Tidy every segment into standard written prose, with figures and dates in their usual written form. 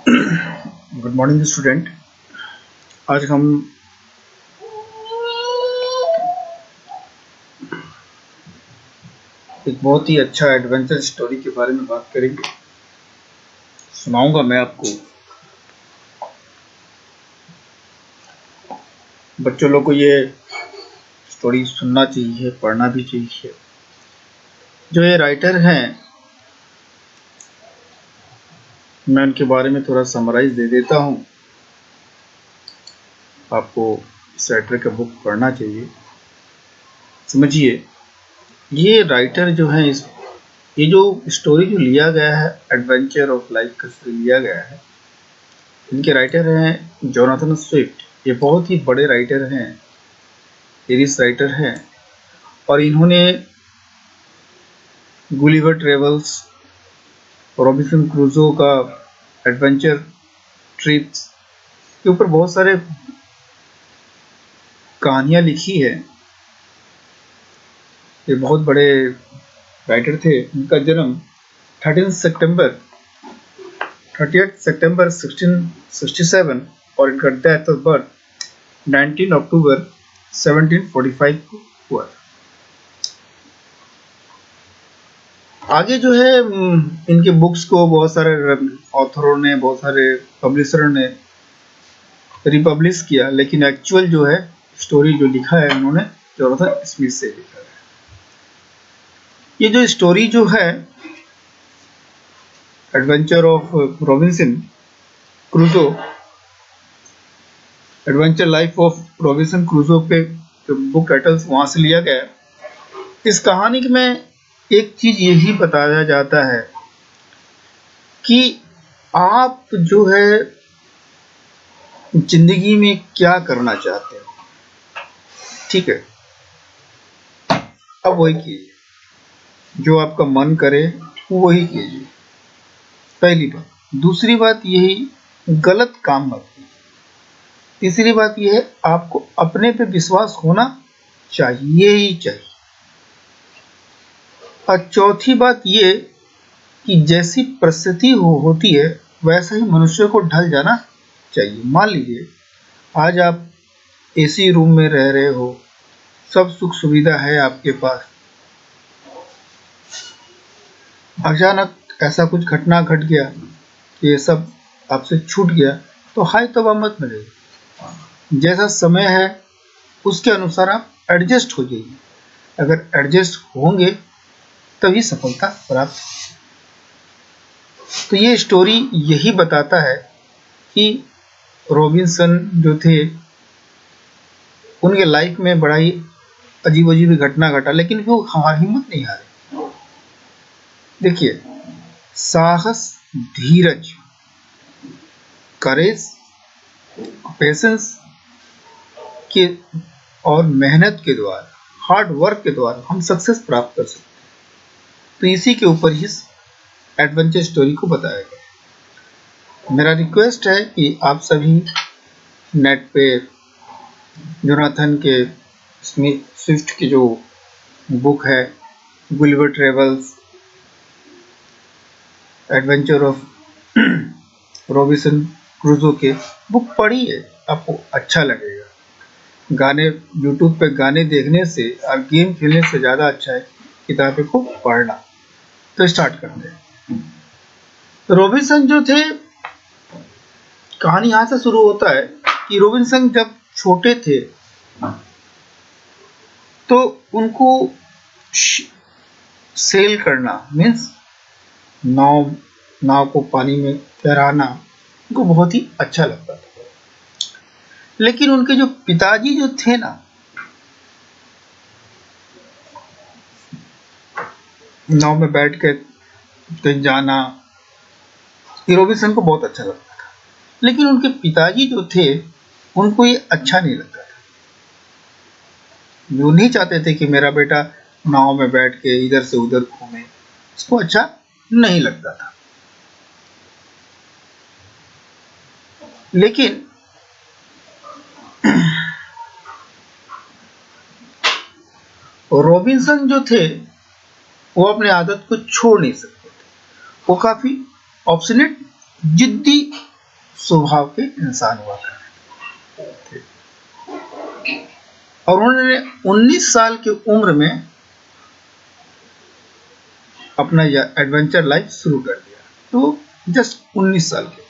Good morning student. आज हम एक बहुत ही अच्छा एडवेंचर स्टोरी के बारे में बात करेंगे। सुनाऊंगा मैं आपको। बच्चों लोग को ये स्टोरी सुनना चाहिए, पढ़ना भी चाहिए। जो ये राइटर हैं, मैं उनके बारे में थोड़ा समराइज दे देता हूँ। आपको इस राइटर का बुक पढ़ना चाहिए। समझिए, ये राइटर जो है ये जो स्टोरी जो लिया गया है, एडवेंचर ऑफ लाइफ का लिया गया है। इनके राइटर हैं जोनाथन स्विफ्ट। ये बहुत ही बड़े राइटर हैं, एरिस राइटर हैं, और इन्होंने गुलिवर ट्रेवल्स, रॉबिन्सन क्रूसो का एडवेंचर ट्रिप्स के ऊपर बहुत सारे कहानियां लिखी है। ये बहुत बड़े राइटर थे। इनका जन्म 30 सितंबर 1667 और इनका डेथ ऑफ बर्थ 19 अक्टूबर 1745 को हुआ। आगे जो है इनके बुक्स को बहुत सारे ऑथरों ने, बहुत सारे पब्लिशरों ने रिपब्लिश किया, लेकिन एक्चुअल जो है स्टोरी जो लिखा है उन्होंने जोनाथन स्मिथ से लिखा है। ये जो स्टोरी जो है adventure of Robinson Crusoe, adventure life of Robinson Crusoe पे जो बुक टाइटल्स वहां से लिया गया है। इस कहानी में एक चीज यही बताया जाता है कि आप जो है जिंदगी में क्या करना चाहते हो, ठीक है, अब वही कीजिए। जो आपका मन करे वही कीजिए, पहली बात। दूसरी बात यही, गलत काम मत कीजिए। तीसरी बात यह है, आपको अपने पे विश्वास होना चाहिए ही चाहिए। और चौथी बात यह कि जैसी परिस्थिति होती है वैसा ही मनुष्य को ढल जाना चाहिए। मान लीजिए आज आप एसी रूम में रह रहे हो, सब सुख सुविधा है आपके पास, अचानक ऐसा कुछ घटना घट गया कि ये सब आपसे छूट गया, तो हाय तौबा मत मिलेगी। जैसा समय है उसके अनुसार आप एडजस्ट हो जाइए। अगर एडजस्ट होंगे तभी सफलता प्राप्त। तो ये स्टोरी यही बताता है कि रॉबिन्सन जो थे उनके लाइफ में बड़ा ही अजीब अजीब घटना घटा, लेकिन वो हिम्मत नहीं हारे। देखिए, साहस, धीरज, करेज, पेशेंस के और मेहनत के द्वारा, हार्ड वर्क के द्वारा हम सक्सेस प्राप्त कर सकते हैं। तो इसी के ऊपर इस एडवेंचर स्टोरी को बताया गया है। मेरा रिक्वेस्ट है कि आप सभी नेट पे जोनाथन के स्विफ्ट की जो बुक है Gulliver travels, adventure of Robinson Crusoe के बुक पढ़िए, आपको अच्छा लगेगा। गाने यूट्यूब पे गाने देखने से और गेम खेलने से ज़्यादा अच्छा है किताबें को पढ़ना। तो स्टार्ट करते हैं। रॉबिन्सन जो थे, कहानी यहाँ से शुरू होता है कि रॉबिन्सन जब छोटे थे तो उनको सेल करना मीन्स नाव को पानी में तैराना उनको बहुत ही अच्छा लगता था। लेकिन उनके जो पिताजी जो थे ना, नाव में बैठ कर कहीं जाना, ये रॉबिन्सन को बहुत अच्छा लगता था। लेकिन उनके पिताजी जो थे उनको ये अच्छा नहीं लगता था। वो नहीं चाहते थे कि मेरा बेटा नाव में बैठ के इधर से उधर घूमे, उसको अच्छा नहीं लगता था। लेकिन रॉबिन्सन जो थे वो अपने आदत को छोड़ नहीं सकते थे। वो काफी ऑब्स्टिनेट, जिद्दी स्वभाव के इंसान हुआ करते थे। और उन्होंने 19 साल की उम्र में अपना यह एडवेंचर लाइफ शुरू कर दिया। तो जस्ट 19 साल के थे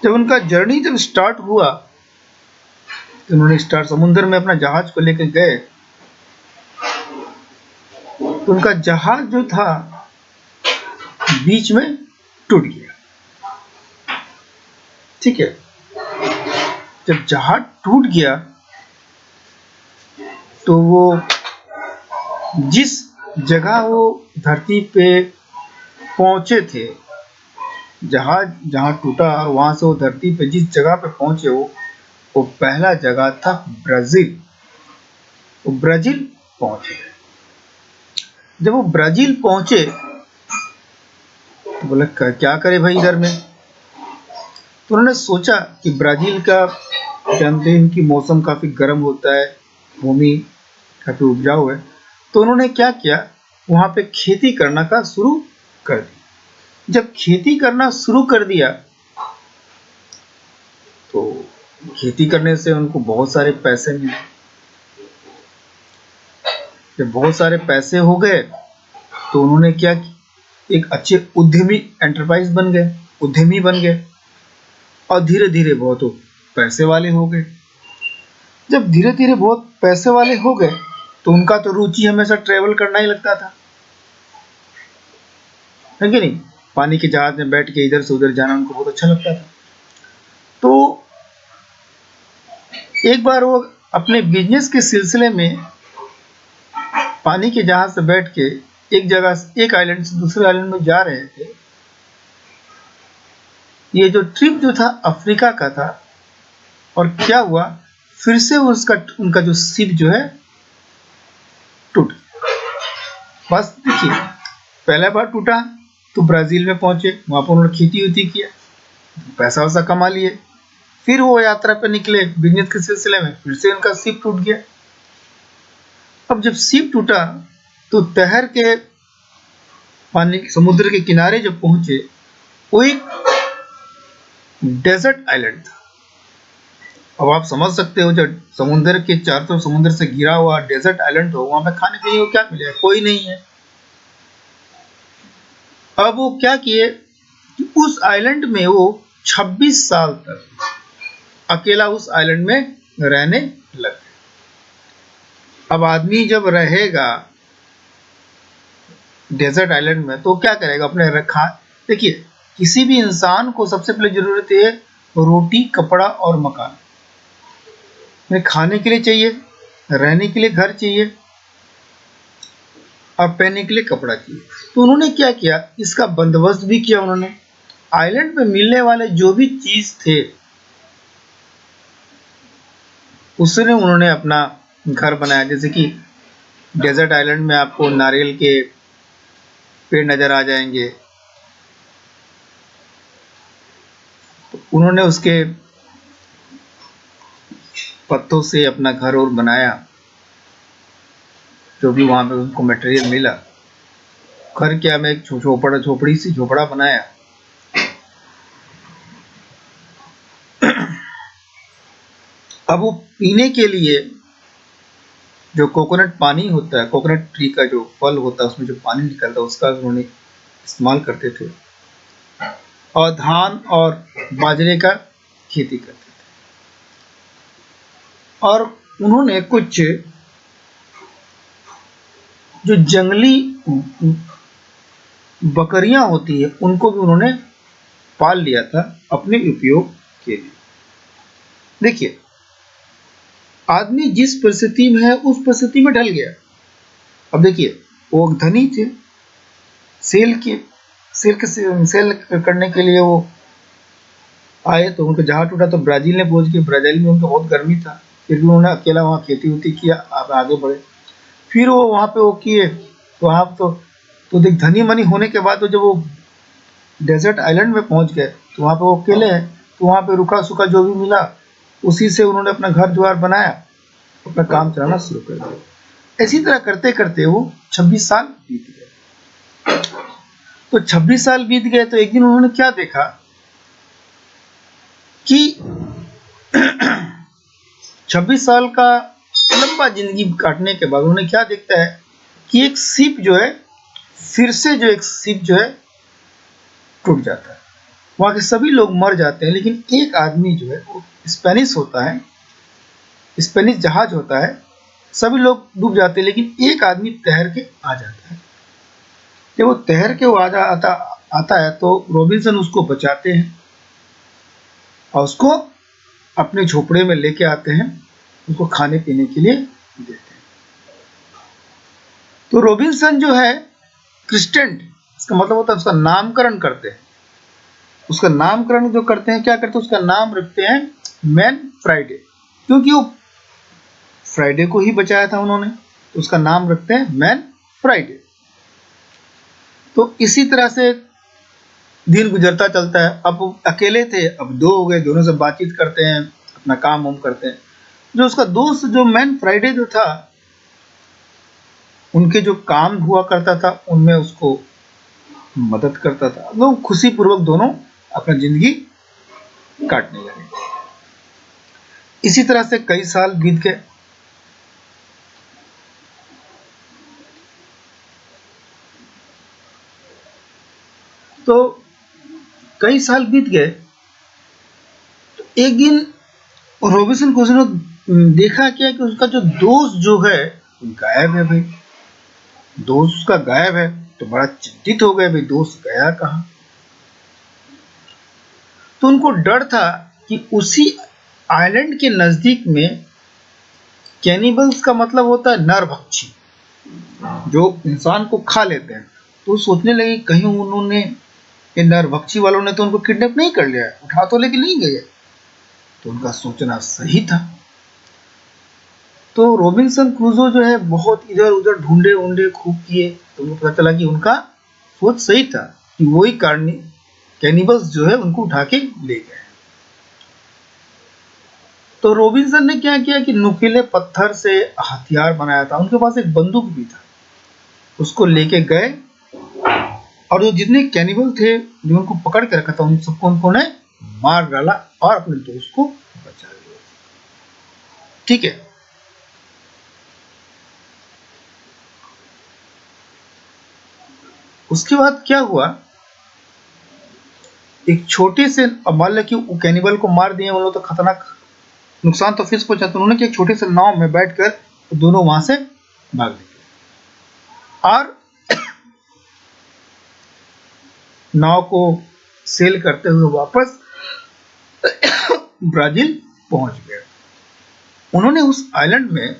जब उनका जर्नी जब स्टार्ट हुआ। तो उन्होंने समुद्र में अपना जहाज को लेकर गए। तो उनका जहाज जो था बीच में टूट गया। ठीक है, जब जहाज टूट गया तो वो जिस जगह वो धरती पे पहुंचे थे, जहाज जहां टूटा और वहां से वो धरती पे जिस जगह पे पहुंचे वो पहला जगह था ब्राजील। वो ब्राजील पहुंचे। जब वो ब्राजील पहुंचे तो बोले क्या करे भाई इधर में। तो उन्होंने सोचा कि ब्राजील का जानते हैं कि मौसम काफी गर्म होता है, भूमि काफी उपजाऊ है। तो उन्होंने क्या किया, वहां पे खेती करना का शुरू कर दिया। जब खेती करना शुरू कर दिया तो खेती करने से उनको बहुत सारे पैसे मिले। जब बहुत सारे पैसे हो गए तो उन्होंने क्या किया, एक अच्छे उद्यमी एंटरप्राइज बन गए, उद्यमी बन गए। और धीरे धीरे बहुत पैसे वाले हो गए। जब धीरे धीरे बहुत पैसे वाले हो गए तो उनका तो रुचि हमेशा ट्रेवल करना ही लगता था, है कि नहीं। पानी के जहाज में बैठ के इधर से उधर जाना उनको बहुत अच्छा लगता था। तो एक बार वो अपने बिजनेस के सिलसिले में पानी के जहाज से बैठ के एक जगह से एक आइलैंड से दूसरे आइलैंड में जा रहे थे। ये जो ट्रिप जो था अफ्रीका का था। और क्या हुआ, फिर से उनका जो शिप जो है टूट गया। बस देखिए, पहला बार टूटा तो ब्राजील में पहुंचे, वहां पर उन्होंने खेती वेती किया, पैसा वैसा कमा लिए। फिर वो यात्रा पे निकले बिजनेस के सिलसिले में, फिर से उनका शिप टूट गया। अब जब शिप टूटा तो तैर के पानी समुद्र के किनारे जब पहुंचे, वो एक डेजर्ट आइलैंड था। अब आप समझ सकते हो, जब समुद्र के चारों तरफ समुद्र से घिरा हुआ डेजर्ट आइलैंड हो, वहां पे खाने के लिए क्या मिलेगा, कोई नहीं है। अब वो क्या किए कि उस आइलैंड में वो 26 साल तक अकेला उस आइलैंड में रहने लगे। अब आदमी जब रहेगा डेजर्ट आइलैंड में तो क्या करेगा, अपने रखा। देखिए, किसी भी इंसान को सबसे पहले जरूरत है रोटी, कपड़ा और मकान। खाने के लिए चाहिए, रहने के लिए घर चाहिए और पहनने के लिए कपड़ा चाहिए। तो उन्होंने क्या किया, इसका बंदोबस्त भी किया। उन्होंने आइलैंड पे मिलने वाले जो भी चीज थे उसने उन्होंने अपना घर बनाया। जैसे कि डेजर्ट आइलैंड में आपको नारियल के पेड़ नजर आ जाएंगे, तो उन्होंने उसके पत्तों से अपना घर और बनाया, जो भी वहां पे उनको मटेरियल मिला। घर क्या में एक झोपड़ी सी झोपड़ा बनाया। अब वो पीने के लिए जो कोकोनट पानी होता है, कोकोनट ट्री का जो फल होता है उसमें जो पानी निकलता है उसका उन्होंने इस्तेमाल करते थे। और धान और बाजरे का खेती करते थे। और उन्होंने कुछ जो जंगली बकरियां होती है उनको भी उन्होंने पाल लिया था अपने उपयोग के लिए। देखिए, आदमी जिस परिस्थिति में है उस परिस्थिति में ढल गया। अब देखिए, वो धनी थे, सेल करने के लिए वो आए। तो उनका जहाज टूटा तो ब्राजील में पहुंच गए। ब्राजील में उनको बहुत गर्मी था, फिर भी उन्होंने अकेला वहाँ खेती वेती किया, आगे बढ़े। फिर वो वहाँ पे वो किए, वहाँ तो देख धनी मनी होने के बाद तो जब वो डेजर्ट आइलैंड में पहुंच गए तो वहाँ पे वो अकेले हैं। तो वहाँ पे रुका सूखा जो भी मिला उसी से उन्होंने अपना घर द्वार बनाया, अपना काम चलाना शुरू कर दिया। इसी तरह करते करते वो 26 साल बीत गए। तो 26 साल बीत गए तो एक दिन उन्होंने क्या देखा कि 26 साल का लंबा जिंदगी काटने के बाद उन्हें क्या दिखता है कि एक शिप जो है, फिर से जो एक शिप जो है टूट जाता है। वहां के सभी लोग मर जाते हैं, लेकिन एक आदमी जो है वो स्पेनिश होता है, स्पेनिश जहाज होता है, सभी लोग डूब जाते हैं, लेकिन एक आदमी तैर के आ जाता है। जब वो तैर के वो आता है तो रॉबिन्सन उसको बचाते हैं और उसको अपने झोपड़े में लेके आते हैं, उसको खाने पीने के लिए देते हैं। तो रॉबिन्सन जो है क्रिस्टेंट, इसका मतलब होता है उसका नामकरण करते हैं। उसका नामकरण जो करते हैं, क्या करते हैं, उसका नाम रखते हैं मैन फ्राइडे, क्योंकि वो फ्राइडे को ही बचाया था उन्होंने, तो उसका नाम रखते हैं मैन फ्राइडे। तो इसी तरह से दिन गुजरता चलता है। अब वो अकेले थे, अब दो हो गए, दोनों से बातचीत करते हैं, अपना काम वाम करते हैं। जो उसका दोस्त जो मैन फ्राइडे जो था, उनके जो काम हुआ करता था उनमें उसको मदद करता था। लोग खुशी पूर्वक दोनों अपना जिंदगी काटने लगे। इसी तरह से कई साल बीत गए। तो कई साल बीत गए, तो एक दिन रॉबिन्सन क्रूसो ने देखा क्या कि उसका जो दोस्त जो है गायब है। भाई दोस्त उसका गायब है, तो बड़ा चिंतित हो गए, भाई दोस्त गया कहाँ। तो उनको डर था कि उसी आइलैंड के नजदीक में, कैनिबल्स का मतलब होता है नरभक्षी, जो इंसान को खा लेते हैं। तो सोचने लगे कहीं उन्होंने, ये नरभक्षी वालों ने तो उनको किडनैप नहीं कर लिया है, उठा तो लेके नहीं गए। तो उनका सोचना सही था। तो रॉबिन्सन क्रूसो जो है बहुत इधर उधर ढूंढे ढूंढे खूब किए, तो उनको पता चला कि उनका सोच सही था कि वही कैनिबल्स जो है उनको उठा के ले गए। तो रॉबिन्सन ने क्या किया कि नुकीले पत्थर से हथियार बनाया था, उनके पास एक बंदूक भी था, उसको लेके गए और जो जितने कैनिबल थे जो उनको पकड़ के रखा था, उन सबको उन्होंने मार डाला और अपने दोस्त को बचा लिया। ठीक है। उसके बाद क्या हुआ, एक छोटे से, अब मान लो कि कैनिबल को मार दिए, उन लोग तो खतरनाक नुकसान तो फिर पहुंचा, तो उन्होंने कि एक छोटे से नाव में बैठकर दोनों वहां से भाग निकले और नाव को सेल करते हुए वापस ब्राजील पहुंच गए। उन्होंने उस आइलैंड में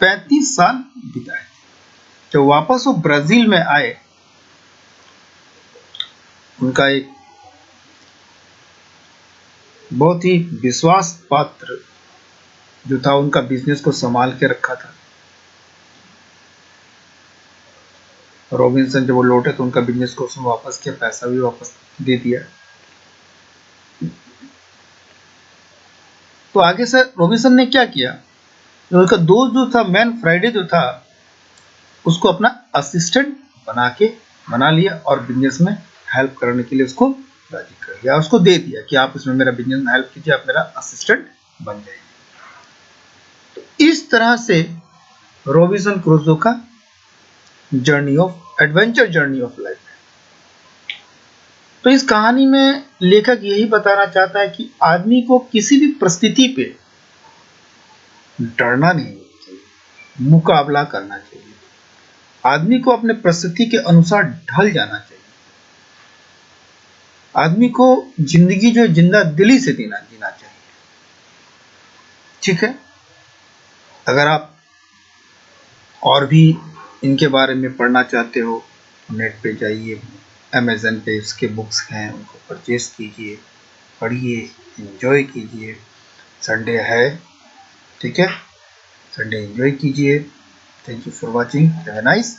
35 साल बिताए। जब वापस वो ब्राजील में आए, उनका एक बहुत ही विश्वास पात्र जो था, उनका बिजनेस को संभाल के रखा था। रॉबिन्सन जब वो लौटे तो उनका बिजनेस को उसने वापस किया, पैसा भी वापस दे दिया। तो आगे से रॉबिन्सन ने क्या किया, उनका दोस्त जो था मैन फ्राइडे जो था, उसको अपना असिस्टेंट बना लिया और बिजनेस में हेल्प करने के लिए उसको राजी कर दिया, उसको दे दिया कि आप इसमें मेरा बिजनेस में हेल्प कीजिए, आप मेरा असिस्टेंट बन जाइए। तो इस तरह से रॉबिन्सन क्रूसो का एडवेंचर जर्नी ऑफ लाइफ है। तो इस कहानी में लेखक यही बताना चाहता है कि आदमी को किसी भी परिस्थिति पे डरना नहीं चाहिए, मुकाबला करना चाहिए। आदमी को अपने परिस्थिति के अनुसार ढल जाना चाहिए। आदमी को जिंदगी जो जिंदा दिली से जीना चाहिए। ठीक है। अगर आप और भी इनके बारे में पढ़ना चाहते हो, नेट पे जाइए, अमेज़न पे इसके बुक्स हैं, उनको परचेज कीजिए, पढ़िए, एंजॉय कीजिए। संडे है, ठीक है, संडे एंजॉय कीजिए। Thank you for watching, have a nice